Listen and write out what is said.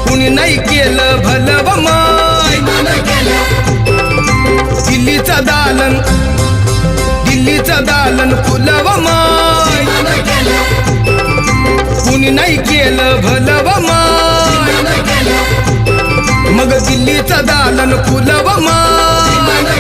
कुणी नाही केलं भलं व माय दिल्लीचा दालन फुलं व माय कुणी नाही केलं भलं व माय मग दिल्लीचा दालन फुलं व माय